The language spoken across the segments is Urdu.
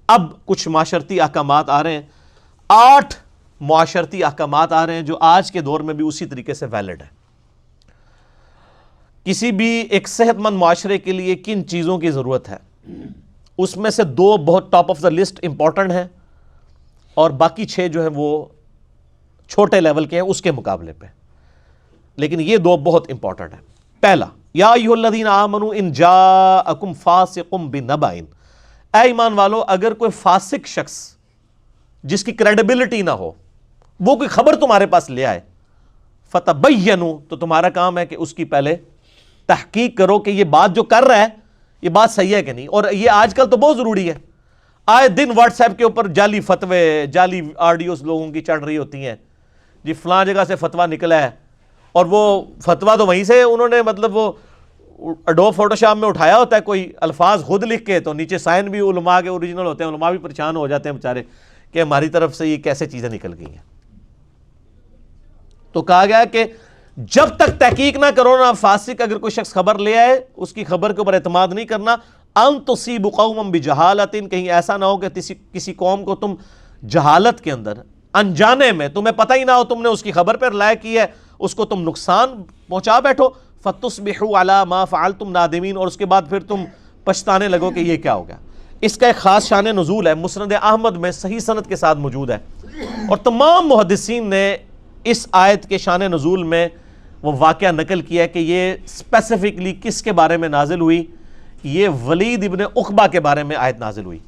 اب کچھ معاشرتی احکامات آ رہے ہیں، 8 معاشرتی احکامات آ رہے ہیں جو آج کے دور میں بھی اسی طریقے سے ویلڈ ہے۔ کسی بھی ایک صحت مند معاشرے کے لیے کن چیزوں کی ضرورت ہے، اس میں سے 2 بہت top of the list important ہیں، اور باقی 6 جو ہیں وہ چھوٹے لیول کے ہیں اس کے مقابلے پہ، لیکن یہ 2 بہت امپورٹنٹ ہیں۔ پہلا، یا ایھا الذین آمنوا ان جاءکم فاسق بنبأ، اے ایمان والو اگر کوئی فاسق شخص جس کی کریڈیبلٹی نہ ہو وہ کوئی خبر تمہارے پاس لے آئے، فتبینوا، تو تمہارا کام ہے کہ اس کی پہلے تحقیق کرو کہ یہ بات جو کر رہا ہے یہ بات صحیح ہے کہ نہیں۔ اور یہ آج کل تو بہت ضروری ہے، آئے دن واٹس ایپ کے اوپر جعلی فتوے، جعلی آڈیوز لوگوں کی چڑھ رہی ہوتی ہیں، جی فلاں جگہ سے فتویٰ نکلا ہے، اور وہ فتویٰ تو وہیں سے انہوں نے مطلب وہ اڈوب فوٹوشاپ میں اٹھایا ہوتا ہے، کوئی الفاظ خود لکھ کے، تو نیچے سائن بھی علماء کے اوریجنل ہوتے ہیں، علماء بھی پریشان ہو جاتے ہیں بیچارے کہ ہماری طرف سے یہ کیسے چیزیں نکل گئی ہیں۔ تو کہا گیا کہ جب تک تحقیق نہ کرو نا، فاسق اگر کوئی شخص خبر لے آئے اس کی خبر کے اوپر اعتماد نہیں کرنا۔ ان تصیبوا قوما بجہالۃ، کہیں ایسا نہ ہو کہ کسی قوم کو تم جہالت کے اندر، انجانے میں، تمہیں پتہ ہی نہ ہو، تم نے اس کی خبر پر رائے کی ہے، اس کو تم نقصان پہنچا بیٹھو، فتصبحوا علی ما فعلتم نادمین، اور اس کے بعد پھر تم پچھتانے لگو کہ یہ کیا ہو گیا۔ اس کا ایک خاص شان نزول ہے، مسند احمد میں صحیح سند کے ساتھ موجود ہے، اور تمام محدثین نے اس آیت کے شان نزول میں وہ واقعہ نقل کیا ہے کہ یہ اسپیسیفکلی کس کے بارے میں نازل ہوئی، یہ ولید ابن عقبہ کے بارے میں آیت نازل ہوئی۔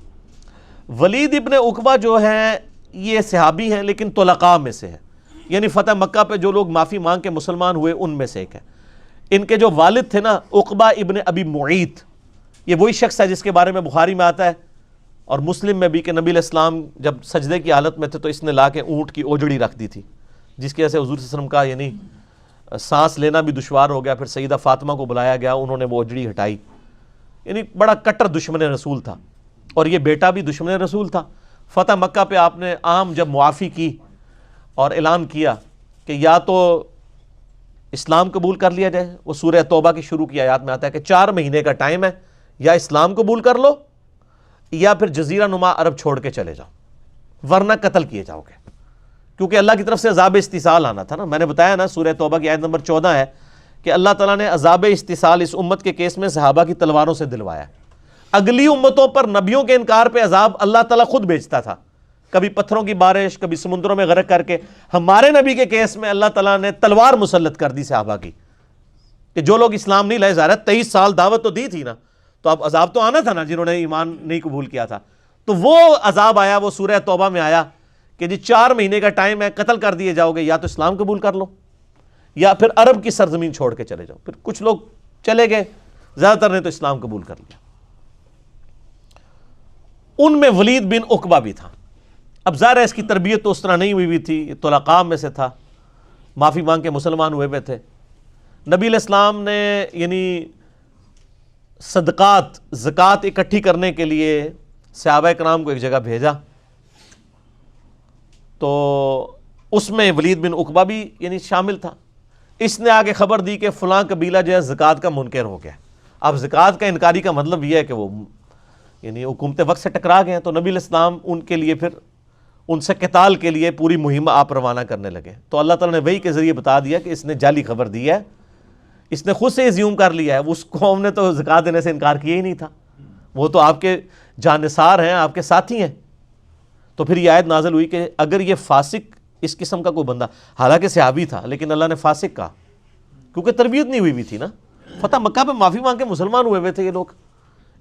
ولید ابن عقبہ جو ہیں یہ صحابی ہیں لیکن طلقاء میں سے ہیں، یعنی فتح مکہ پہ جو لوگ معافی مانگ کے مسلمان ہوئے ان میں سے ایک ہے۔ ان کے جو والد تھے نا، عقبہ ابن ابی معیط، یہ وہی شخص ہے جس کے بارے میں بخاری میں آتا ہے اور مسلم میں بھی کہ نبی علیہ السلام جب سجدے کی حالت میں تھے تو اس نے لا کے اونٹ کی اوجڑی رکھ دی تھی، جس کی وجہ سے حضور صلی اللہ علیہ وسلم کا یعنی سانس لینا بھی دشوار ہو گیا۔ پھر سیدہ فاطمہ کو بلایا گیا، انہوں نے وہ اوجڑی ہٹائی، یعنی بڑا کٹر دشمن رسول تھا، اور یہ بیٹا بھی دشمن رسول تھا۔ فتح مکہ پہ آپ نے عام جب معافی کی اور اعلان کیا کہ یا تو اسلام قبول کر لیا جائے، وہ سورہ توبہ کی شروع کی آیات میں آتا ہے کہ 4 مہینے کا ٹائم ہے، یا اسلام قبول کر لو یا پھر جزیرہ نما عرب چھوڑ کے چلے جاؤ، ورنہ قتل کیے جاؤ گے، کیونکہ اللہ کی طرف سے عذاب استحصال آنا تھا نا۔ میں نے بتایا نا سورہ توبہ کی آیت نمبر 14 ہے کہ اللہ تعالیٰ نے عذاب استحصال اس امت کے کیس میں صحابہ کی تلواروں سے دلوایا۔ اگلی امتوں پر نبیوں کے انکار پہ عذاب اللہ تعالیٰ خود بھیجتا تھا، کبھی پتھروں کی بارش، کبھی سمندروں میں غرق کر کے۔ ہمارے نبی کے کیس میں اللہ تعالیٰ نے تلوار مسلط کر دی صحابہ کی، کہ جو لوگ اسلام نہیں لائے، ظاہر ہے 23 سال دعوت تو دی تھی نا، تو اب عذاب تو آنا تھا نا جنہوں نے ایمان نہیں قبول کیا تھا۔ تو وہ عذاب آیا، وہ سورہ توبہ میں آیا کہ جی 4 مہینے کا ٹائم ہے، قتل کر دیے جاؤ گے، یا تو اسلام قبول کر لو یا پھر عرب کی سرزمین چھوڑ کے چلے جاؤ۔ پھر کچھ لوگ چلے گئے، زیادہ تر نے تو اسلام قبول کر لیا۔ ان میں ولید بن عقبہ بھی تھا۔ اب ظاہر ہے اس کی تربیت تو اس طرح نہیں ہوئی تھی، طلقاء میں سے تھا، معافی مانگ کے مسلمان ہوئے ہوئے تھے۔ نبی علیہ السلام نے یعنی صدقات، زکوٰۃ اکٹھی کرنے کے لیے صحابہ کرام کو ایک جگہ بھیجا، تو اس میں ولید بن عقبہ بھی یعنی شامل تھا۔ اس نے آگے خبر دی کہ فلاں قبیلہ جو ہے زکوٰۃ کا منکر ہو گیا۔ اب زکوٰۃ کا انکاری کا مطلب یہ ہے کہ وہ یعنی حکومت وقت سے ٹکرا گئے ہیں، تو نبی علیہ السلام ان کے لیے پھر ان سے قتال کے لیے پوری مہم آپ روانہ کرنے لگے۔ تو اللہ تعالیٰ نے وحی کے ذریعے بتا دیا کہ اس نے جعلی خبر دی ہے، اس نے خود سے ایزیوم کر لیا ہے، اس قوم نے تو زکوٰۃ دینے سے انکار کیا ہی نہیں تھا، وہ تو آپ کے جانثار ہیں، آپ کے ساتھی ہیں۔ تو پھر یہ آیت نازل ہوئی کہ اگر یہ فاسق اس قسم کا کوئی بندہ، حالانکہ صحابی تھا لیکن اللہ نے فاسق کہا کیونکہ تربیت نہیں ہوئی تھی نا۔ فتح مکہ پہ معافی مانگ کے مسلمان ہوئے ہوئے تھے یہ لوگ،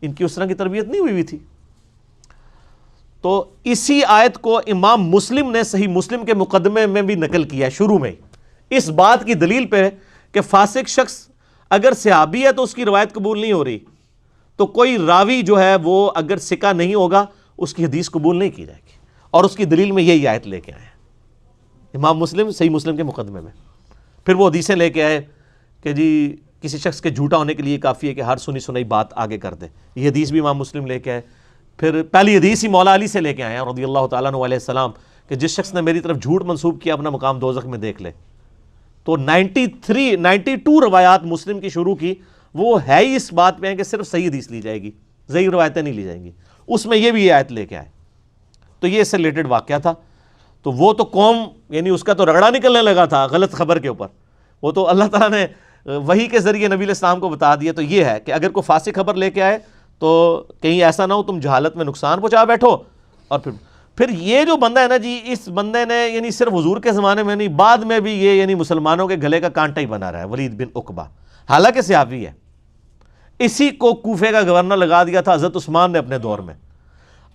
ان کی اس طرح کی تربیت نہیں ہوئی تھی۔ تو اسی آیت کو امام مسلم نے صحیح مسلم کے مقدمے میں بھی نقل کیا ہے شروع میں، اس بات کی دلیل پہ کہ فاسق شخص اگر صحابی ہے تو اس کی روایت قبول نہیں ہو رہی، تو کوئی راوی جو ہے وہ اگر ثقہ نہیں ہوگا اس کی حدیث قبول نہیں کی جائے گی، اور اس کی دلیل میں یہی آیت لے کے آئے ہیں امام مسلم صحیح مسلم کے مقدمے میں۔ پھر وہ حدیثیں لے کے آئے کہ جی کسی شخص کے جھوٹا ہونے کے لیے کافی ہے کہ ہر سنی سنائی بات آگے کر دے، یہ حدیث بھی امام مسلم لے کے آئے۔ پھر پہلی حدیث ہی مولا علی سے لے کے آئے ہیں رضی اللہ تعالیٰ عنہ علیہ السلام کہ جس شخص نے میری طرف جھوٹ منسوب کیا اپنا مقام دوزخ میں دیکھ لے۔ تو 92 روایات مسلم کی شروع کی، وہ ہے ہی اس بات پہ ہیں کہ صرف صحیح حدیث لی جائے گی، ضعیف روایتیں نہیں لی جائیں گی. اس میں یہ بھی یہ آیت لے کے آئے. تو یہ اس سے ریلیٹڈ واقعہ تھا. تو وہ تو قوم یعنی اس کا تو رگڑا نکلنے لگا تھا غلط خبر کے اوپر. وہ تو اللہ تعالیٰ نے وحی کے ذریعے نبی علیہ السلام کو بتا دیا. تو یہ ہے کہ اگر کوئی فاسق خبر لے کے آئے تو کہیں ایسا نہ ہو تم جہالت میں نقصان پہنچا بیٹھو. اور پھر یہ جو بندہ ہے نا جی, اس بندے نے یعنی صرف حضور کے زمانے میں نہیں, بعد میں بھی یہ یعنی مسلمانوں کے گلے کا کانٹا ہی بنا رہا ہے, ولید بن عقبہ. حالانکہ صحابی ہے. اسی کو کوفے کا گورنر لگا دیا تھا حضرت عثمان نے اپنے دور میں.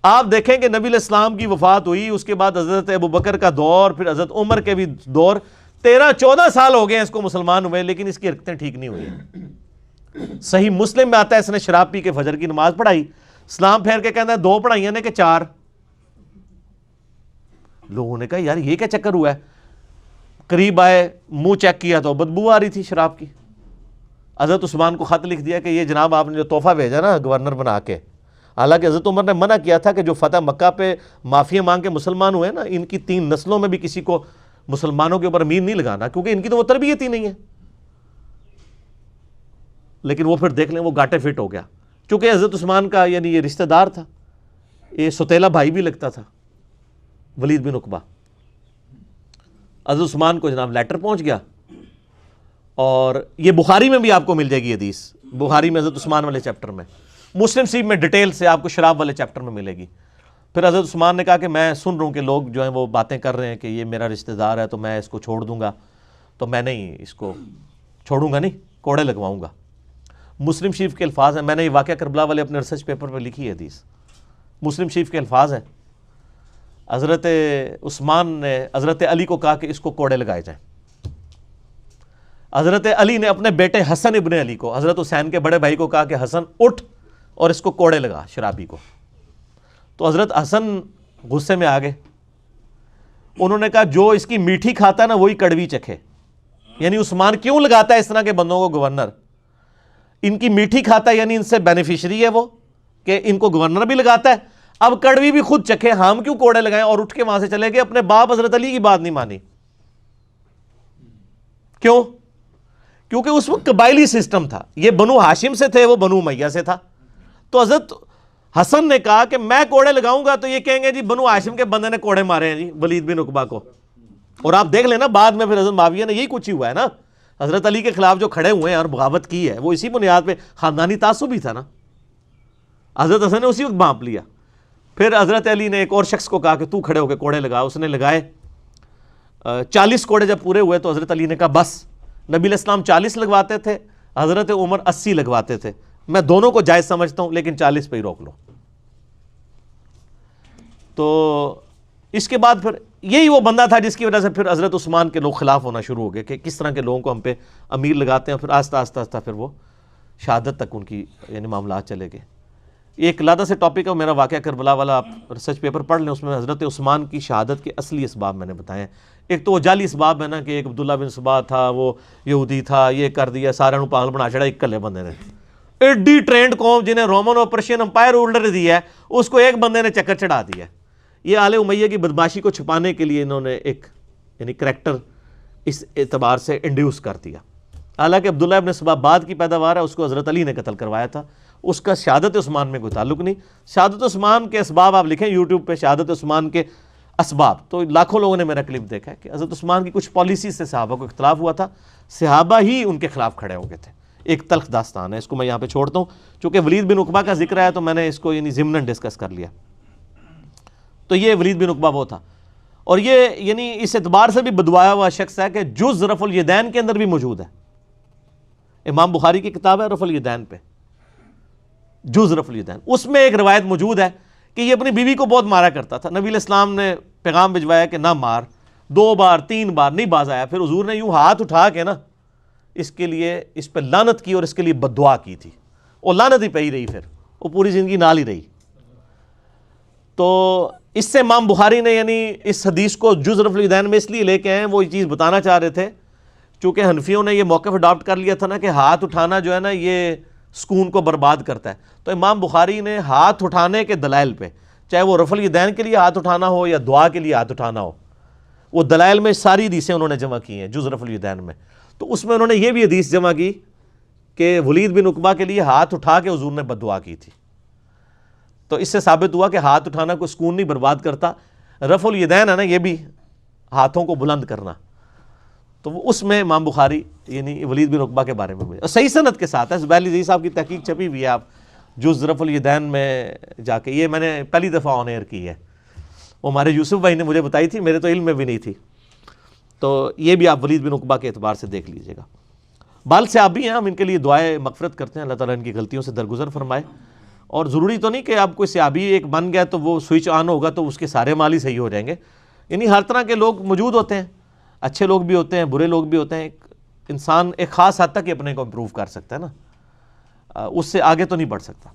آپ دیکھیں کہ نبی علیہ السلام کی وفات ہوئی, اس کے بعد حضرت ابوبکر کا دور, پھر حضرت عمر کے بھی دور, 13-14 سال ہو گئے ہیں اس کو مسلمان ہوئے, لیکن اس کی حرکتیں ٹھیک نہیں ہوئی. صحیح مسلم میں آتا ہے اس نے شراب پی کے فجر کی نماز پڑھائی, اسلام پھیر کے کہتا ہے 2 پڑھائیاں نے کہ 4. لوگوں نے کہا یار یہ کیا چکر ہوا ہے. قریب آئے, منہ چیک کیا تو بدبو آ رہی تھی شراب کی. حضرت عثمان کو خط لکھ دیا کہ یہ جناب آپ نے جو تحفہ بھیجا نا گورنر بنا کے, حالانکہ حضرت عمر نے منع کیا تھا کہ جو فتح مکہ پہ معافی مانگ کے مسلمان ہوئے نا, ان کی 3 نسلوں میں بھی کسی کو مسلمانوں کے اوپر امیر نہیں لگانا, کیونکہ ان کی تو وہ تربیت ہی نہیں ہے. لیکن وہ پھر دیکھ لیں وہ گاٹے فٹ ہو گیا, چونکہ حضرت عثمان کا یعنی یہ رشتہ دار تھا, یہ ستیلا بھائی بھی لگتا تھا ولید بن عقبہ. حضرت عثمان کو جناب لیٹر پہنچ گیا, اور یہ بخاری میں بھی آپ کو مل جائے گی حدیث, بخاری میں حضرت عثمان والے چیپٹر میں, مسلم شریف میں ڈیٹیل سے آپ کو شراب والے چیپٹر میں ملے گی. پھر حضرت عثمان نے کہا کہ میں سن رہا ہوں کہ لوگ جو ہیں وہ باتیں کر رہے ہیں کہ یہ میرا رشتہ دار ہے تو میں اس کو چھوڑ دوں گا, تو میں نہیں اس کو چھوڑوں گا, نہیں کوڑے لگواؤں گا. مسلم شریف کے الفاظ ہیں, میں نے یہ واقعہ کربلا والے اپنے ریسرچ پیپر پہ لکھی ہے حدیث, مسلم شریف کے الفاظ ہیں. حضرت عثمان نے حضرت علی کو کہا کہ اس کو کوڑے لگائے جائیں. حضرت علی نے اپنے بیٹے حسن ابن علی کو, حضرت حسین کے بڑے بھائی کو کہا کہ حسن اٹھ اور اس کو کوڑے لگا شرابی کو. تو حضرت حسن غصے میں آ گئے, انہوں نے کہا جو اس کی میٹھی کھاتا ہے نا وہی کڑوی چکھے. یعنی عثمان کیوں لگاتا ہے اس طرح کے بندوں کو گورنر, ان کی میٹھی کھاتا ہے یعنی ان سے بینیفیشری ہے وہ, کہ ان کو گورنر بھی لگاتا ہے, اب کڑوی بھی خود چکھے, ہم کیوں کوڑے لگائیں. اور اٹھ کے وہاں سے چلے گئے, اپنے باپ حضرت علی کی بات نہیں مانی. کیوں؟ کیونکہ اس وقت قبائلی سسٹم تھا, یہ بنو ہاشم سے تھے, وہ بنو امیہ سے تھا. تو حضرت حسن نے کہا کہ میں کوڑے لگاؤں گا تو یہ کہیں گے جی بنو ہاشم کے بندے نے کوڑے مارے ہیں جی ولید بن عقبہ کو. اور آپ دیکھ لینا بعد میں پھر حضرت معاویہ نے یہی کچھ ہی ہوا ہے نا, حضرت علی کے خلاف جو کھڑے ہوئے ہیں اور بغاوت کی ہے وہ اسی بنیاد پہ خاندانی تعصب ہی تھا نا. حضرت حسن نے اسی وقت بانپ لیا. پھر حضرت علی نے ایک اور شخص کو کہا کہ تو کھڑے ہو کے کوڑے لگا, اس نے لگائے. 40 کوڑے جب پورے ہوئے تو حضرت علی نے کہا بس. نبی علیہ السلام 40 لگواتے تھے, حضرت عمر 80 لگواتے تھے, میں دونوں کو جائز سمجھتا ہوں لیکن 40 پہ ہی روک لو. تو اس کے بعد پھر یہی وہ بندہ تھا جس کی وجہ سے پھر حضرت عثمان کے لوگ خلاف ہونا شروع ہو گئے کہ کس طرح کے لوگوں کو ہم پہ امیر لگاتے ہیں. پھر آہستہ آہستہ پھر وہ شہادت تک ان کی یعنی معاملات چلے گئے. یہ ایک علیحدہ سے ٹاپک ہے, میرا واقعہ کربلا والا آپ ریسرچ پیپر پڑھ لیں, اس میں حضرت عثمان کی شہادت کے اصلی اسباب میں نے بتائے ہیں. ایک تو وہ جعلی اسباب ہے نا کہ ایک عبداللہ بن سبا تھا, وہ یہودی تھا, یہ کر دیا, سارے نو پاگل بنا چھڑا ایک کلے بندے نے. ایڈی ٹرینڈ قوم جنہیں رومن اور پرشین امپائر ہولڈر دیا ہے, اس کو ایک بندے نے چکر چڑھا دیا. یہ آل امیہ کی بدماشی کو چھپانے کے لیے انہوں نے ایک یعنی کریکٹر اس اعتبار سے انڈیوس کر دیا. حالانکہ عبداللہ ابن سبا بعد کی پیداوار ہے, اس کو حضرت علی نے قتل کروایا تھا, اس کا شہادت عثمان میں کوئی تعلق نہیں. شہادت عثمان کے اسباب آپ لکھیں یوٹیوب پہ, شہادت عثمان کے اسباب, تو لاکھوں لوگوں نے میرا کلپ دیکھا ہے کہ حضرت عثمان کی کچھ پالیسی سے صحابہ کو اختلاف ہوا تھا, صحابہ ہی ان کے خلاف کھڑے ہو گئے تھے. ایک تلخ داستان ہے, اس کو میں یہاں پہ چھوڑتا ہوں چونکہ ولید بن عقبہ کا ذکر ہے تو میں نے اس کو یعنی ضمناً ڈسکس کر لیا. تو یہ ولید بن عقبہ وہ تھا, اور یہ یعنی اس اعتبار سے بھی بدوایا ہوا شخص ہے کہ جز رفع الیدین کے اندر بھی موجود ہے. امام بخاری کی کتاب ہے رفع الیدین پہ, جز رفع الیدین, اس میں ایک روایت موجود ہے کہ یہ اپنی بیوی کو بہت مارا کرتا تھا. نبی علیہ السلام نے پیغام بھجوایا کہ نہ مار, 2 بار 3 بار نہیں باز آیا. پھر حضور نے یوں ہاتھ اٹھا کے نا اس کے لیے اس پہ لعنت کی اور اس کے لیے بد دعا کی تھی, اور لعنت ہی پہ ہی رہی, پھر وہ پوری زندگی نال ہی رہی. تو اس سے امام بخاری نے یعنی اس حدیث کو جز رفع الیدین میں اس لیے لے کے آئے, وہ یہ چیز بتانا چاہ رہے تھے چونکہ حنفیوں نے یہ موقف اڈاپٹ کر لیا تھا نا کہ ہاتھ اٹھانا جو ہے نا یہ سکون کو برباد کرتا ہے. تو امام بخاری نے ہاتھ اٹھانے کے دلائل پہ, چاہے وہ رفع الیدین کے لیے ہاتھ اٹھانا ہو یا دعا کے لیے ہاتھ اٹھانا ہو, وہ دلائل میں ساری حدیثیں انہوں نے جمع کی ہیں جز رفع الیدین میں. تو اس میں انہوں نے یہ بھی حدیث جمع کی کہ ولید بن عقبہ کے لیے ہاتھ اٹھا کے حضور نے بد دعا کی تھی. تو اس سے ثابت ہوا کہ ہاتھ اٹھانا کوئی سکون نہیں برباد کرتا. رفع الیدین ہے نا، یہ بھی ہاتھوں کو بلند کرنا. تو وہ اس میں امام بخاری یعنی ولید بن عقبہ کے بارے میں اور صحیح سند کے ساتھ ہے. زبیر علی صاحب کی تحقیق چھپی ہوئی ہے، آپ جز رفع الیدین میں جا کے، یہ میں نے پہلی دفعہ آن ایئر کی ہے، وہ ہمارے یوسف بھائی نے مجھے بتائی تھی، میرے تو علم میں بھی نہیں تھی. تو یہ بھی آپ ولید بن عقبہ کے اعتبار سے دیکھ لیجئے گا. بال صحابی ہیں، ہم ان کے لیے دعائے مغفرت کرتے ہیں، اللہ تعالیٰ ان کی غلطیوں سے درگزر فرمائے. اور ضروری تو نہیں کہ آپ کوئی صحابی ایک بن گیا تو وہ سوئچ آن ہوگا تو اس کے سارے مال ہی صحیح ہو جائیں گے. یعنی ہر طرح کے لوگ موجود ہوتے ہیں، اچھے لوگ بھی ہوتے ہیں، برے لوگ بھی ہوتے ہیں. ایک انسان ایک خاص حد تک ہی اپنے کو امپروو کر سکتا ہے نا، اس سے آگے تو نہیں بڑھ سکتا.